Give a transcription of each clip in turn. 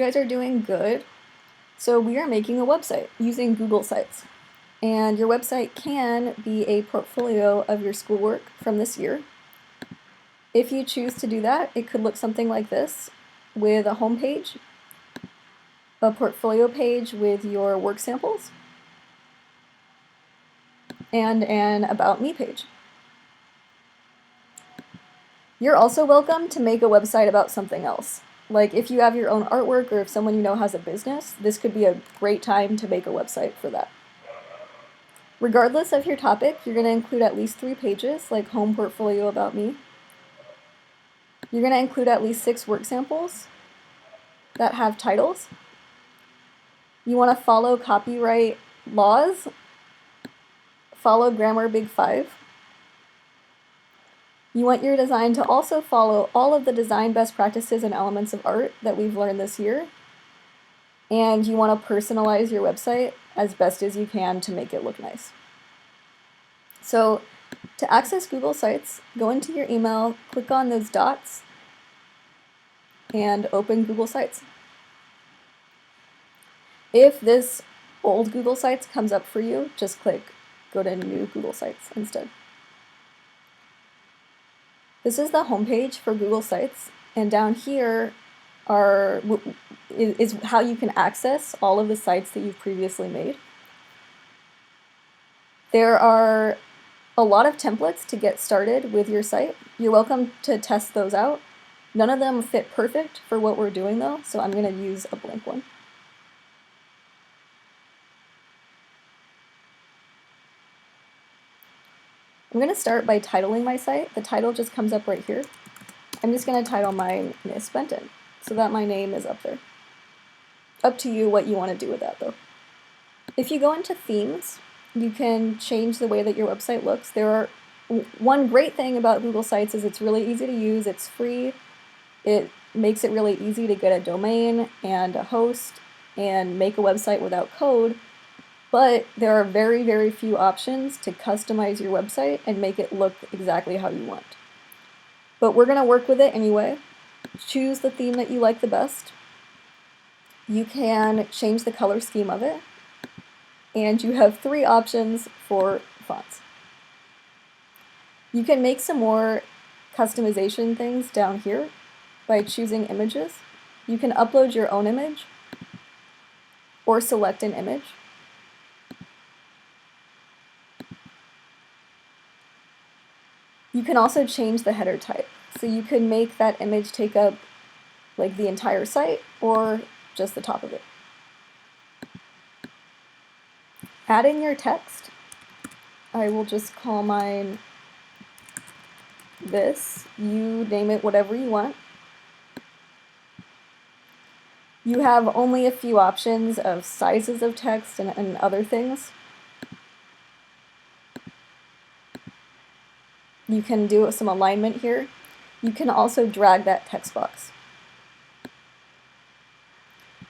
You guys are doing good. So we are making a website using Google Sites. And your website can be a portfolio of your schoolwork from this year. If you choose to do that, it could look something like this, with a home page, a portfolio page with your work samples, and an About Me page. You're also welcome to make a website about something else. Like if you have your own artwork or if someone you know has a business, this could be a great time to make a website for that. Regardless of your topic, you're going to include at least 3 pages, like home, portfolio, about me. You're going to include at least 6 work samples that have titles. You want to follow copyright laws, follow Grammar Big 5. You want your design to also follow all of the design best practices and elements of art that we've learned this year. And you want to personalize your website as best as you can to make it look nice. So to access Google Sites, go into your email, click on those dots, and open Google Sites. If this old Google Sites comes up for you, just click go to new Google Sites instead. This is the homepage for Google Sites, and down here is how you can access all of the sites that you've previously made. There are a lot of templates to get started with your site. You're welcome to test those out. None of them fit perfect for what we're doing though, so I'm going to use a blank one. I'm going to start by titling my site. The title just comes up right here. I'm just going to title mine Miss Benton so that my name is up there. Up to you what you want to do with that though. If you go into themes, you can change the way that your website looks. One great thing about Google Sites is it's really easy to use, it's free, it makes it really easy to get a domain and a host and make a website without code, but there are very, very few options to customize your website and make it look exactly how you want. But we're going to work with it anyway. Choose the theme that you like the best. You can change the color scheme of it. And you have 3 options for fonts. You can make some more customization things down here by choosing images. You can upload your own image or select an image. You can also change the header type. So you can make that image take up like the entire site or just the top of it. Add in your text. I will just call mine this. You name it whatever you want. You have only a few options of sizes of text and other things. You can do some alignment here. You can also drag that text box.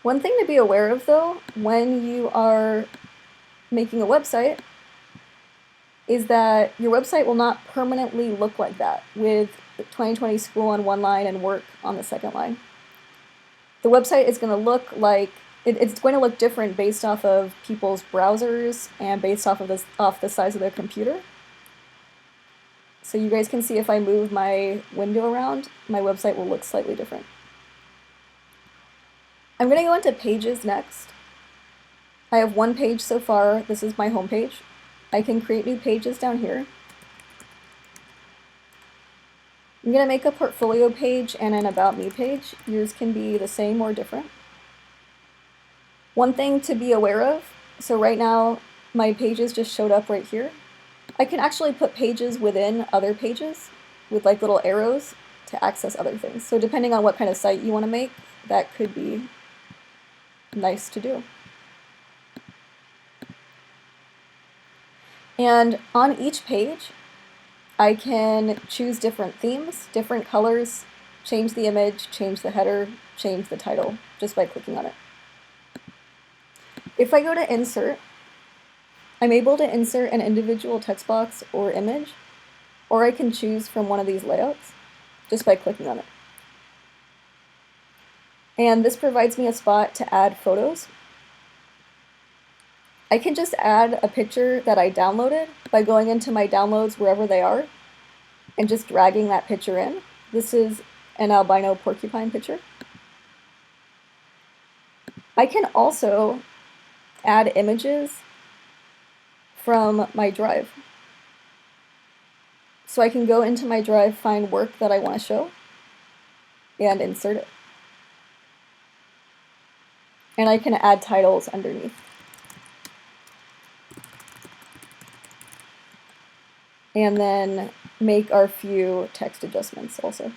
One thing to be aware of though, when you are making a website, is that your website will not permanently look like that with 2020 school on one line and work on the second line. The website is going to look like, it's going to look different based off of people's browsers and based off of the size of their computer. So you guys can see if I move my window around, my website will look slightly different. I'm going to go into pages next. I have 1 page so far. This is my home page. I can create new pages down here. I'm going to make a portfolio page and an About Me page. Yours can be the same or different. One thing to be aware of, so right now my pages just showed up right here. I can actually put pages within other pages with like little arrows to access other things. So depending on what kind of site you want to make, that could be nice to do. And on each page, I can choose different themes, different colors, change the image, change the header, change the title, just by clicking on it. If I go to Insert, I'm able to insert an individual text box or image, or I can choose from one of these layouts just by clicking on it. And this provides me a spot to add photos. I can just add a picture that I downloaded by going into my downloads wherever they are and just dragging that picture in. This is an albino porcupine picture. I can also add images from my drive. So I can go into my drive, find work that I want to show, and insert it. And I can add titles underneath. And then make our few text adjustments also.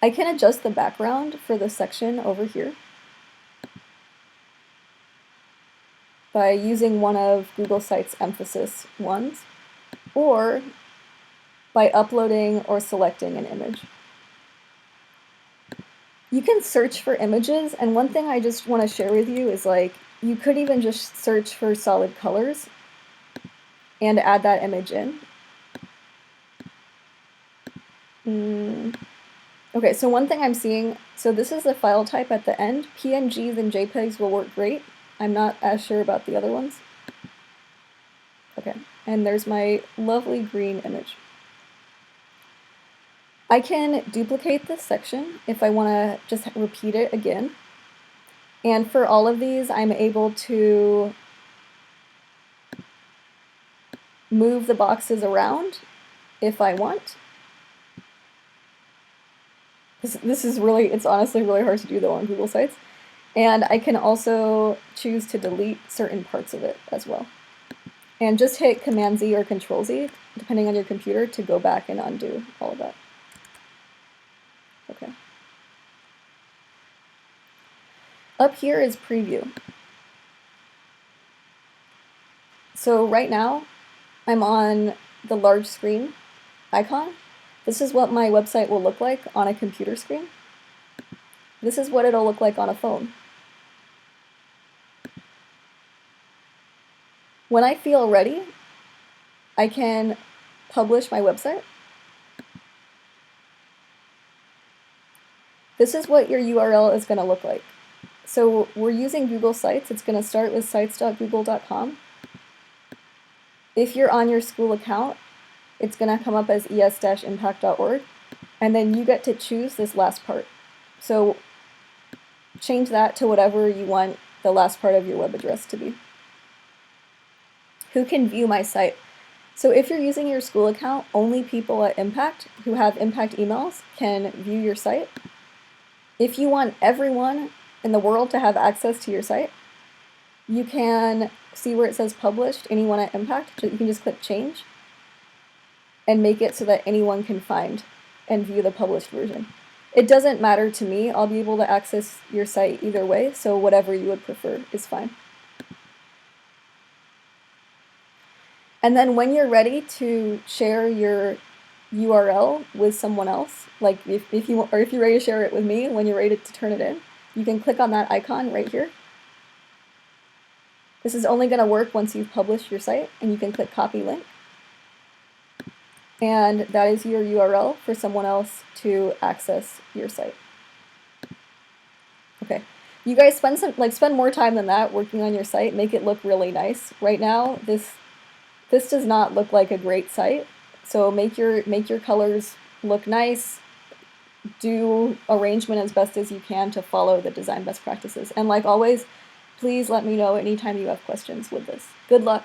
I can adjust the background for the section over here by using one of Google Sites emphasis ones, or by uploading or selecting an image. You can search for images, and one thing I just want to share with you is like, you could even just search for solid colors and add that image in. Okay, so one thing I'm seeing, so this is the file type at the end. PNGs and JPEGs will work great. I'm not as sure about the other ones. Okay, and there's my lovely green image. I can duplicate this section if I want to just repeat it again. And for all of these, I'm able to move the boxes around if I want. This is really, it's honestly really hard to do though on Google Sites. And I can also choose to delete certain parts of it as well. And just hit Command-Z or Control-Z, depending on your computer, to go back and undo all of that. Okay. Up here is Preview. So right now, I'm on the large screen icon. This is what my website will look like on a computer screen. This is what it'll look like on a phone. When I feel ready, I can publish my website. This is what your URL is going to look like. So we're using Google Sites. It's going to start with sites.google.com. If you're on your school account, it's going to come up as es-impact.org, and then you get to choose this last part. So change that to whatever you want the last part of your web address to be. Who can view my site? So if you're using your school account, only people at Impact who have Impact emails can view your site. If you want everyone in the world to have access to your site, you can see where it says published, anyone at Impact. You can just click change and make it so that anyone can find and view the published version. It doesn't matter to me. I'll be able to access your site either way, so whatever you would prefer is fine. And then when you're ready to share your URL with someone else, like if you're ready to share it with me, when you're ready to turn it in, you can click on that icon right here. This is only going to work once you've published your site, and you can click copy link. And that is your URL for someone else to access your site. Okay, you guys spend more time than that working on your site. Make it look really nice. Right now, this does not look like a great site. So make your colors look nice. Do arrangement as best as you can to follow the design best practices. And like always, please let me know anytime you have questions with this. Good luck.